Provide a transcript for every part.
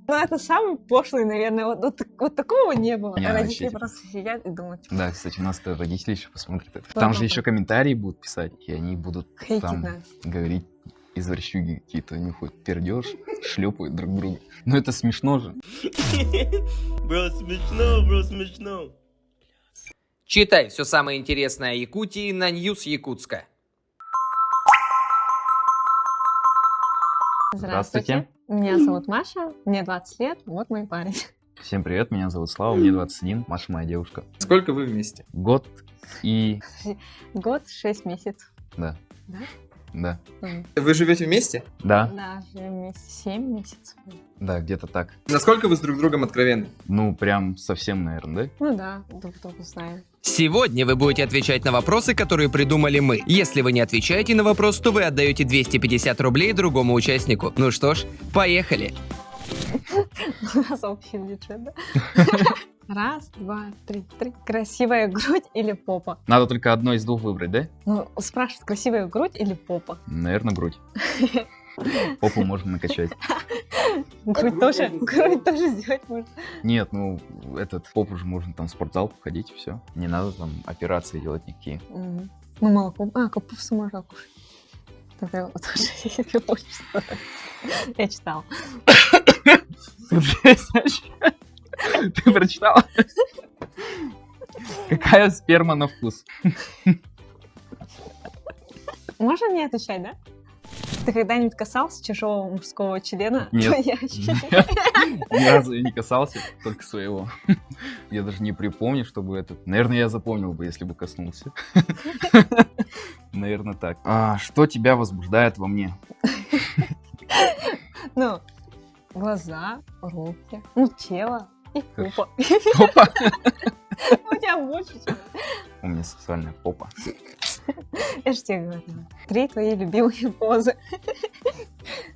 Ну, это самый пошлый, наверное. Вот такого не было. Не, Родители вообще. просто сидят и думают, типа, Да, кстати, у нас-то родители еще посмотрят это. Ладно, Там же ладно. еще комментарии будут писать, и они будут хейтить там нас. говорить извращуги какие-то, они хоть пердеж, шлепают друг друга. Ну это смешно же. Бро, смешно. Читай все самое интересное о Якутии на News Якутска. Здравствуйте. Меня зовут Маша, мне 20 лет, вот мой парень. Всем привет, меня зовут Слава, мне 21, Маша моя девушка. Сколько вы вместе? Год и... Год, 6 месяцев. Да. Да? Да. Вы живете вместе? Да, Да, живем вместе 7 месяцев. да, где-то так. Насколько вы с друг другом откровенны? Ну, прям совсем, наверное, да? Ну да, друг друга знаем. Сегодня вы будете отвечать на вопросы, которые придумали мы. Если вы не отвечаете на вопрос, то вы отдаете 250 рублей другому участнику. Ну что ж, поехали. У нас общий бюджет, да? Раз, два, три. Красивая грудь или попа? Надо только одно из двух выбрать, да? Ну, спрашивают, красивая грудь или попа? Наверное, грудь. Попу можно накачать. Грудь тоже сделать можно. Нет, ну, попу же можно там в спортзал походить, и все. Не надо там операции делать никакие. Мгм. Ну, молоко. Капусту можно кушать. Тогда вот тоже, если хочешь. Я читала. Ты прочитала? Какая сперма на вкус? Можно мне отвечать, да? Ты когда-нибудь касался чужого мужского члена? Нет. Я ощущаю. Ни разу я не касался, только своего. Я даже не припомню, чтобы Наверное, я запомнил бы, если бы коснулся. Наверное, так. Что тебя возбуждает во мне? Ну, глаза, руки, ну, тело и попа. Попа? У тебя больше, чем... У меня сексуальная попа. Я же тебе говорила. 3 твои любимые позы.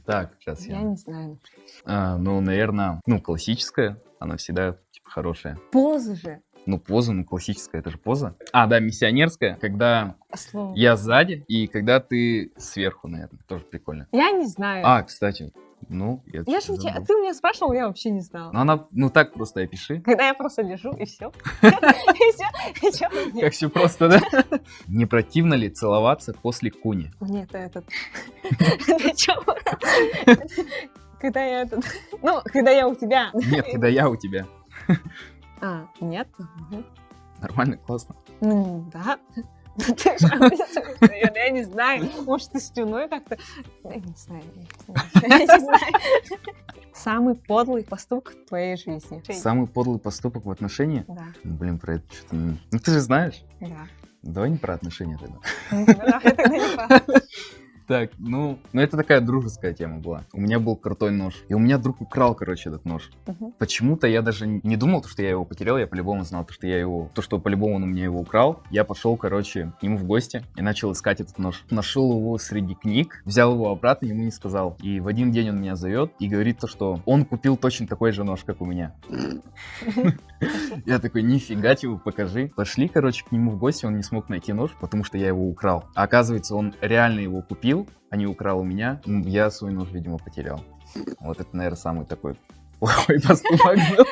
Так, сейчас Я я... не знаю. Ну, наверное, классическая. Она всегда, типа, хорошая. Позы же. Ну, поза, классическая, это же поза. Да, миссионерская, когда Слово. я сзади, и когда ты сверху, наверное, тоже прикольно. Я не знаю. Кстати, Я же ты меня спрашивал, я вообще не знала. Ну, она, так просто опиши. Когда я просто лежу, и все. И все. Как все просто, да? Не противно ли целоваться после куни? Нет, это чё? Когда я Ну, когда я у тебя. Нет, когда я у тебя. Нет. Нормально, классно. Ну, да. Ты же описываешь, наверное, я не знаю. Может, ты слюной как-то... Я не знаю. Я не знаю. Самый подлый поступок в твоей жизни. Самый подлый поступок в отношениях? Да, Блин, про это что-то... Ну, ты же знаешь. да. Давай не про отношения тогда. Давай тогда не правда. Так, это такая дружеская тема была. У меня был крутой нож. И у меня друг украл, этот нож. Мгм. Почему-то я даже не думал, что я его потерял. Я по-любому знал, что по-любому он у меня его украл. Я пошел, к нему в гости и начал искать этот нож. Нашел его среди книг, взял его обратно, ему не сказал. И в один день он меня зовет и говорит что он купил точно такой же нож, как у меня. Я такой, нифига тебе, покажи. Пошли, к нему в гости, он не смог найти нож, потому что я его украл. А оказывается, он реально его купил, а не украл у меня. Я свой нож, видимо, потерял. Вот это, наверное, самый такой плохой поступок был.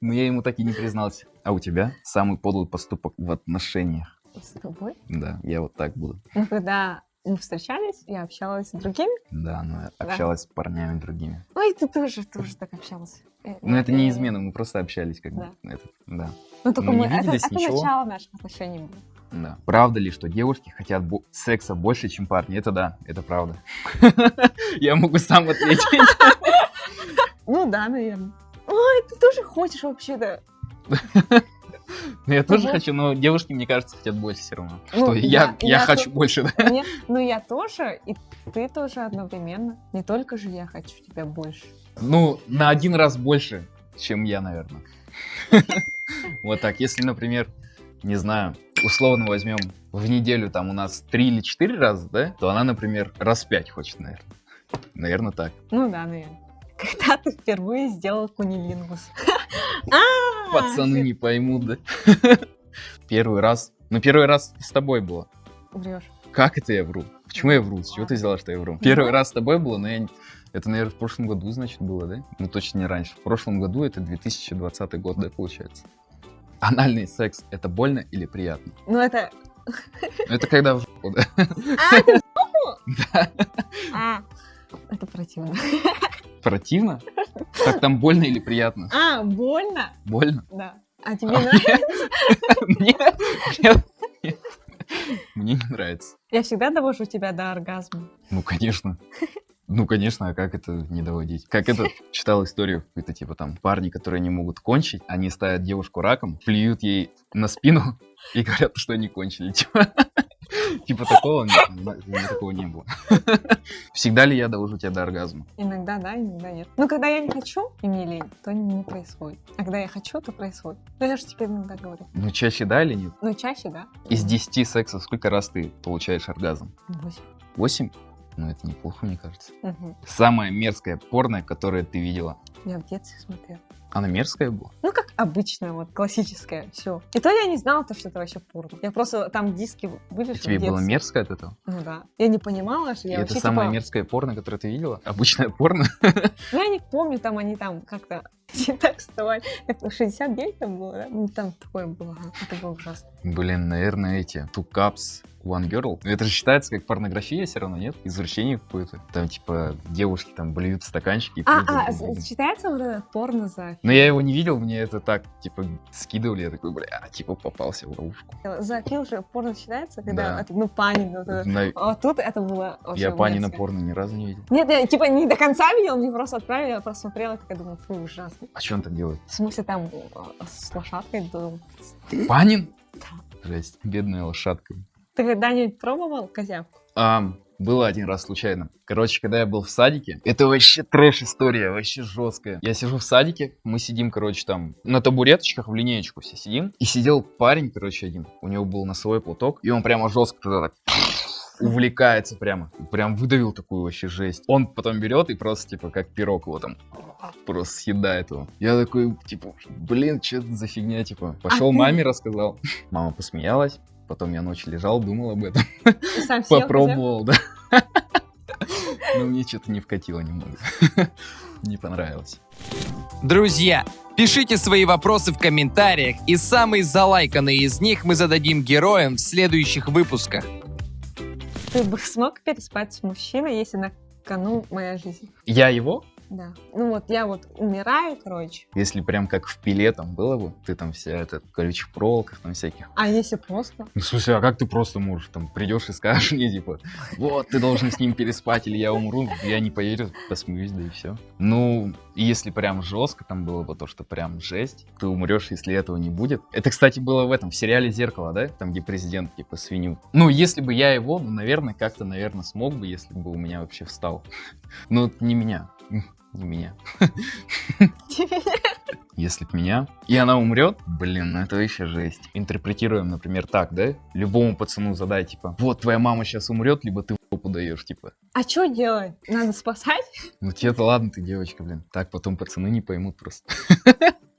Но я ему так и не признался. А у тебя самый подлый поступок в отношениях? С тобой? Да, я вот так буду. Ну, когда мы встречались, я общалась с другими. Да, но общалась с парнями другими. Ой, ты тоже так общалась. Ну, это не измена, мы просто общались как бы. Да. Ну, только не мы... виделись, Это ничего. начало наших отношений было. Да. Правда ли, что девушки хотят секса больше, чем парни? Это да, это правда. Я могу сам ответить. Ну, да, наверное. Ой, ты тоже хочешь вообще-то. Я тоже хочу, но девушки, мне кажется, хотят больше все равно. Ну, Что я я хочу больше, да? Ну, я тоже, и ты тоже одновременно. Не только же я хочу тебя больше. Ну, на 1 раз больше, чем я, наверное. Вот так. Если, например, не знаю, условно возьмем в неделю там у нас 3 или 4 раза, да, то она, например, раз 5 хочет, наверное. Наверное, так. Ну, да, наверное. Когда ты впервые сделал кунилингус? Пацаны не поймут, да? Первый раз. Ну, первый раз с тобой было. Врешь. Как это я вру? Почему я вру? С чего ты взяла, что я вру? Первый раз с тобой было, но это, наверное, в прошлом году, значит, было, да? Ну, точно не раньше. В прошлом году это 2020 год, да, получается? Анальный секс — это больно или приятно? Ну, это... Это когда в жопу, да? А, ты Да. А, это противно. Противно? Так там больно или приятно? А, больно? Больно? Да. А тебе нравится? Нет. Мне не нравится. Я всегда довожу тебя до оргазма. Ну, конечно. Ну, конечно, а как это не доводить? Как это, читал историю какую-то, типа там, парни, которые не могут кончить, они ставят девушку раком, плюют ей на спину и говорят, что они кончили. Типа такого, такого не было. Всегда ли я довожу тебя до оргазма? Иногда да, иногда нет. Но когда я не хочу, и мне лень, то не происходит. А когда я хочу, то происходит. Ну, я же теперь иногда говорю. Ну, чаще да или нет? Ну, чаще, да. Из 10 сексов сколько раз ты получаешь оргазм? 8. 8? Ну, это неплохо, мне кажется. Угу. Самое мерзкое порно, которое ты видела. Я в детстве смотрела. Она мерзкая была? Ну, как обычная, вот, классическая, все. И то я не знала, что это вообще порно. Я просто там диски были, что Тебе в было детстве. мерзко от этого? Ну да. Я не понимала, что И я это вообще, самое типа... мерзкое порно, которое ты видела? Обычное порно? Ну, я не помню, там они там как-то не так вставали. Как-то 69 там было, да? Ну, там такое было. Ага. Это было ужасно. Блин, наверное, эти Two Cups, One Girl. Это же считается как порнография все равно, нет? Извращение какое-то. Там, типа, девушки там блюют стаканчики. И пьют друг друга. Считается вот это порно за... Но я его не видел, мне это так, типа, скидывали. Я такой, бля, типа, попался в ловушку. За пил же порно считается, когда, Да. это, ну, Панин, вот это. На- А тут это было вообще Я Панина мерзко. порно ни разу не видел. Нет, я типа не до конца видела, мне просто отправили, я просто смотрела, и такая думаю, фу, ужасно. А что он там делает? В смысле, там с лошадкой думаю. Панин? Да. Жесть, бедная лошадка. Ты когда-нибудь пробовал козявку? Было один раз случайно. Короче, когда я был в садике, это вообще трэш-история, вообще жесткая. Я сижу в садике, мы сидим, короче, там на табуреточках в линеечку все сидим. И сидел парень, короче, один. У него был носовой платок, и он прямо жестко туда так увлекается прямо. Прям выдавил такую вообще жесть. Он потом берет и просто, типа, как пирог его там просто съедает его. Я такой, типа, блин, что это за фигня, типа. Пошел ты- маме, рассказал. Мама посмеялась. Потом я ночью лежал, думал об этом. Ты сам съел Попробовал, да. Но мне что-то не вкатило немного. Не понравилось. Друзья, пишите свои вопросы в комментариях, и самые залайканные из них мы зададим героям в следующих выпусках. козявку? Ты бы смог переспать с мужчиной, если на кону моя жизнь? Я его? Да. Ну вот я вот умираю, короче. Если прям как в пиле там было бы, ты там вся эта колючих проволоках там всяких. А если просто? Ну, слушай, а как ты просто можешь? Там придешь и скажешь мне, типа, вот, ты должен с ним переспать, или я умру. Я не поверю, посмеюсь, да и все. Ну, если прям жестко там было бы то, что прям жесть, ты умрешь, если этого не будет. Это, кстати, было в этом, в сериале «Зеркало», да? Там, где президент, типа, свинью. Ну, если бы я его, ну, наверное, как-то, наверное, смог бы, если бы у меня вообще встал. Ну, не меня. Не меня. Если б меня. И она умрет, блин, ну это вообще жесть. Интерпретируем, например, так, да? Любому пацану задай, типа, вот твоя мама сейчас умрет, либо ты в жопу даешь, типа. А что делать? Надо спасать? Ну тебе-то ладно, ты девочка, блин. Так потом пацаны не поймут просто.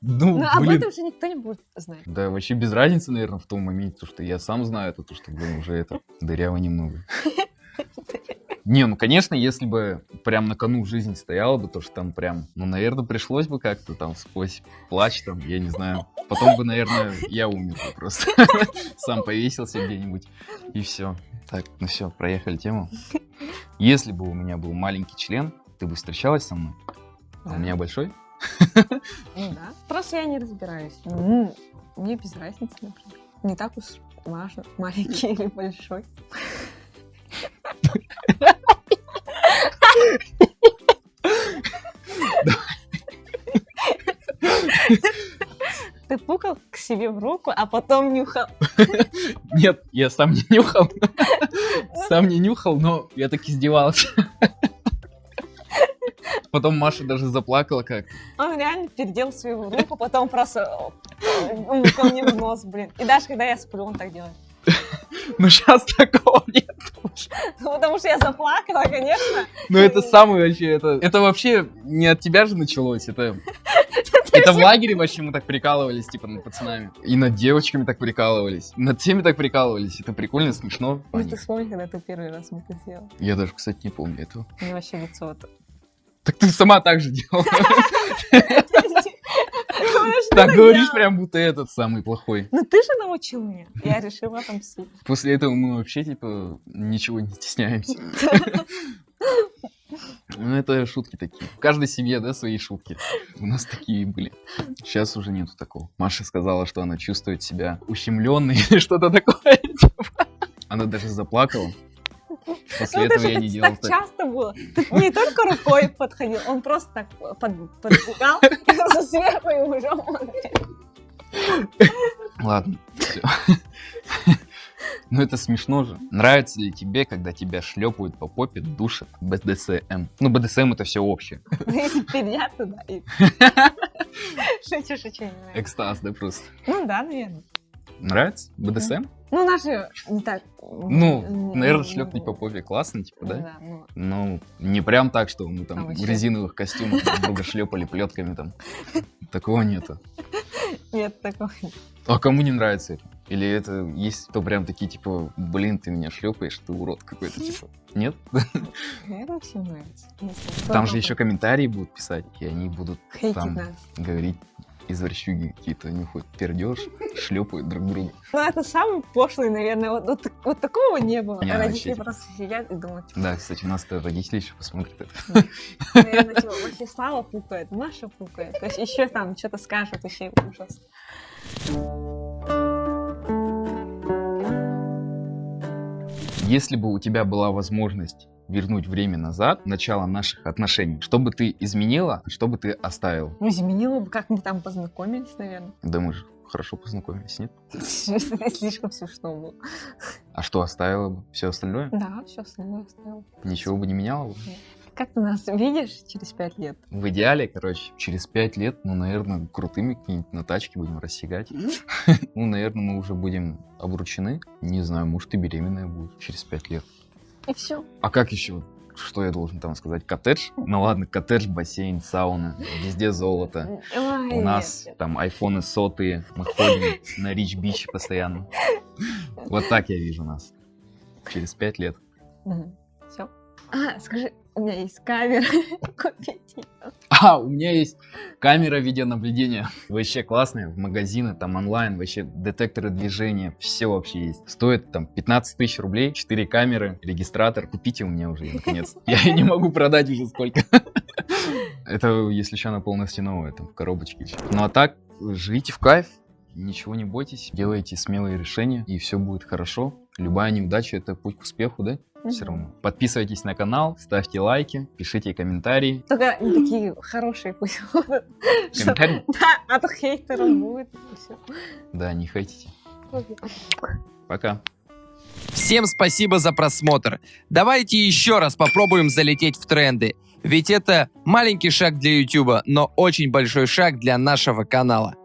Ну, Ну, об блин. этом же никто не будет знать. Да вообще без разницы, наверное, в том моменте, потому что я сам знаю это, то, что, блин, уже это дыряво немного. Не, ну, конечно, если бы прям на кону жизнь стояла бы, то что там прям, ну, наверное, пришлось бы как-то там сквозь плач, там, я не знаю. Потом бы, наверное, я умер бы просто. Сам повесился где-нибудь, и все. Так, ну все, проехали тему. Если бы у меня был маленький член, ты бы встречалась со мной? А Да. у меня большой? Ну да. Просто я не разбираюсь. Ну, мне без разницы, например. Не так уж важно, маленький или большой. Ты пукал к себе в руку, а потом нюхал. Нет, я сам не нюхал. Сам не нюхал, но я так издевался. Потом Маша даже заплакала как. Он реально переделал свою руку, потом просто ко мне в нос, блин. И даже когда я сплю, он так делает. Ну сейчас такого нет. Ну, потому что я заплакала, конечно. Ну это самое вообще, это вообще не от тебя же началось, это Это в лагере вообще мы так прикалывались, типа, над пацанами. И над девочками так прикалывались. И над всеми так прикалывались. Это прикольно, смешно. Ну ты вспомни, когда ты первый раз это сделал. Я даже, кстати, не помню этого. Мне вообще лицо вот... Так ты сама так же делала. Так говоришь, прям будто этот самый плохой. Ну ты же научил меня. Я решила отомстить. После этого мы вообще, типа, ничего не стесняемся. Ну, это шутки такие. В каждой семье, да, свои шутки. У нас такие были. Сейчас уже нету такого. Маша сказала, что она чувствует себя ущемленной или что-то такое. Она даже заплакала. После этого я не делал так так. часто было. Ты не только рукой подходил, он просто так подбегал, и сверху и уже он. Ладно, все. Ну это смешно же. Нравится ли тебе, когда тебя шлепают по попе, душат БДСМ? Ну БДСМ это все общее. Если перья туда и... Шучу, не знаю. Экстаз, да, просто. Ну да, наверное. Нравится БДСМ? Ну, наши не так... Ну, наверное, шлепнуть по попе классно, типа, да? Да, ну, Ну, не прям так, что мы А там в вообще? резиновых костюмах друг друга шлепали плетками там. Такого нету. нет такого. А кому не нравится это? Или это есть кто прям такие, типа, блин, ты меня шлепаешь, ты урод какой-то, типа. Нет? Наверное, всем нравится. Там же еще комментарии будут писать, и они будут Хейтить там нас. говорить извращуги какие-то, они хоть пердеж, шлепают друг друга. Ну, это самый пошлый, наверное. Вот такого не было. Не, Родители вообще, просто сидят и думают, типа, Да, кстати, у нас-то родители еще посмотрят это. наверное, типа, Владислава пукает, Маша пукает. То есть еще там что-то скажут, вообще ужас. Если бы у тебя была возможность вернуть время назад, начало наших отношений, что бы ты изменила, что бы ты оставил? Ну, изменила бы, как мы там познакомились, наверное. Да мы же хорошо познакомились, нет? Слишком смешно было. А что оставила бы? Все остальное? Да, все остальное оставила. Ничего бы не меняла бы? Как ты нас видишь через 5 лет? В идеале, короче, через 5 лет, ну, наверное, крутыми какие-нибудь на тачке будем рассекать. Ну, наверное, мы уже будем обручены. Не знаю, может, и беременная будет через 5 лет. И все. А как еще? Что я должен там сказать? Коттедж? Ну ладно, коттедж, бассейн, сауна, везде золото. У нас там айфоны сотые, мы ходим на Рич-Бич постоянно. Вот так я вижу нас. Через 5 лет. Все. А, скажи, у меня есть камера. Купить ее. А, у меня есть камера видеонаблюдения. Вообще классная, в магазины, там онлайн, вообще детекторы движения, все вообще есть. Стоит там 15 тысяч рублей, 4 камеры, регистратор. Купите у меня уже, наконец. Я не могу продать уже сколько. Это, если что, она полностью новая, там в коробочке. Ну а так, живите в кайф, ничего не бойтесь, делайте смелые решения, и все будет хорошо. Любая неудача — это путь к успеху, да? Все равно. Подписывайтесь на канал, ставьте лайки, пишите комментарии. Только не такие хорошие пусть будут. Комментарии? Да, а то хейтеров будет. и всё. Да, не хейтите. Пока. Всем спасибо за просмотр. Давайте еще раз попробуем залететь в тренды. Ведь это маленький шаг для YouTube, но очень большой шаг для нашего канала.